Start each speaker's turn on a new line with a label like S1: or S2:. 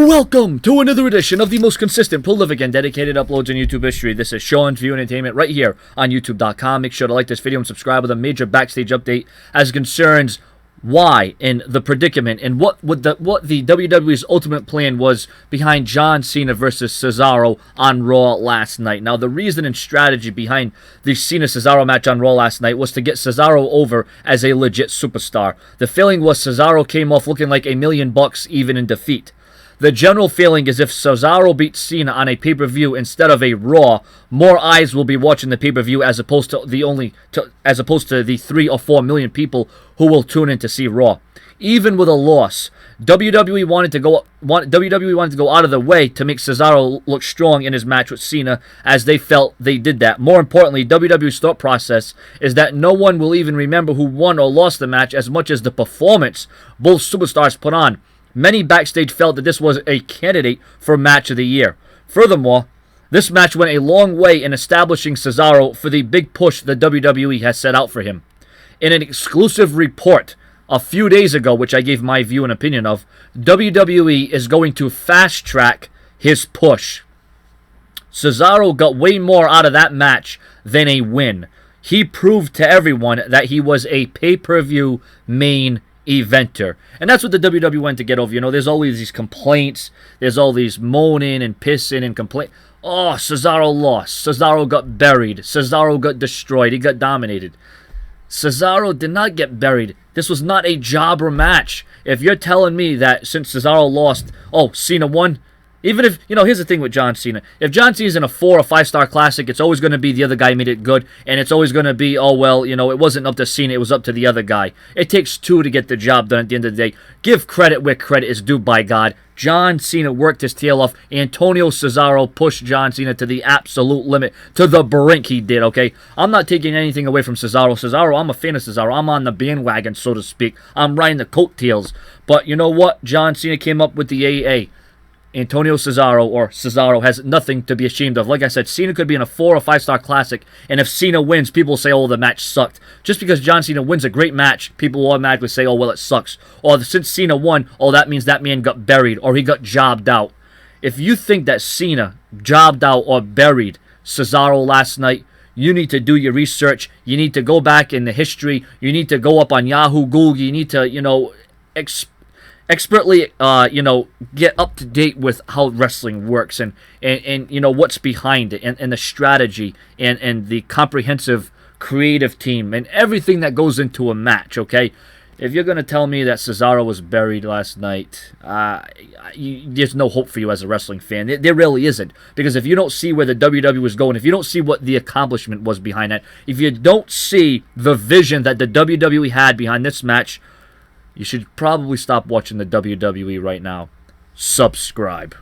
S1: Welcome to another edition of the most consistent, prolific, and dedicated uploads in YouTube history. This is Sean's View Entertainment right here on YouTube.com. Make sure to like this video and subscribe with a major backstage update as concerns why in the predicament and what the WWE's ultimate plan was behind John Cena versus Cesaro on Raw last night. Now, the reason and strategy behind the Cena-Cesaro match on Raw last night was to get Cesaro over as a legit superstar. The feeling was Cesaro came off looking like $1 million even in defeat. The general feeling is if Cesaro beats Cena on a pay-per-view instead of a Raw, more eyes will be watching the pay-per-view as opposed to the 3 or 4 million people who will tune in to see Raw. Even with a loss, WWE wanted to go out of the way to make Cesaro look strong in his match with Cena, as they felt they did that. More importantly, WWE's thought process is that no one will even remember who won or lost the match as much as the performance both superstars put on. Many backstage felt that this was a candidate for Match of the Year. Furthermore, this match went a long way in establishing Cesaro for the big push the WWE has set out for him. In an exclusive report a few days ago, which I gave my view and opinion of, WWE is going to fast-track his push. Cesaro got way more out of that match than a win. He proved to everyone that he was a pay-per-view main eventer. And that's what the WWE went to get over. You know, there's always these complaints. There's all these moaning and pissing and complaint. Oh, Cesaro lost. Cesaro got buried. Cesaro got destroyed. He got dominated. Cesaro did not get buried. This was not a jobber match. If you're telling me that since Cesaro lost, oh, Cena won, even if, you know, here's the thing with John Cena. If John Cena's in a 4 or 5-star classic, it's always going to be the other guy made it good. And it's always going to be, oh, well, you know, it wasn't up to Cena, it was up to the other guy. It takes 2 to get the job done at the end of the day. Give credit where credit is due, by God. John Cena worked his tail off. Antonio Cesaro pushed John Cena to the absolute limit, to the brink he did, okay? I'm not taking anything away from Cesaro. Cesaro, I'm a fan of Cesaro. I'm on the bandwagon, so to speak. I'm riding the coattails. But you know what? John Cena came up with the AA. Antonio Cesaro, or Cesaro, has nothing to be ashamed of. Like I said, Cena could be in a 4 or 5-star classic, and if Cena wins, people will say, oh, the match sucked. Just because John Cena wins a great match, people will automatically say, oh, well, it sucks. Or since Cena won, oh, that means that man got buried, or he got jobbed out. If you think that Cena jobbed out or buried Cesaro last night, you need to do your research. You need to go back in the history. You need to go up on Yahoo, Google. You need to, you know, expertly, get up to date with how wrestling works and you know, what's behind it and the strategy and the comprehensive creative team and everything that goes into a match, okay? If you're going to tell me that Cesaro was buried last night, there's no hope for you as a wrestling fan. There really isn't. Because if you don't see where the WWE was going, if you don't see what the accomplishment was behind that, if you don't see the vision that the WWE had behind this match, you should probably stop watching the WWE right now. Subscribe.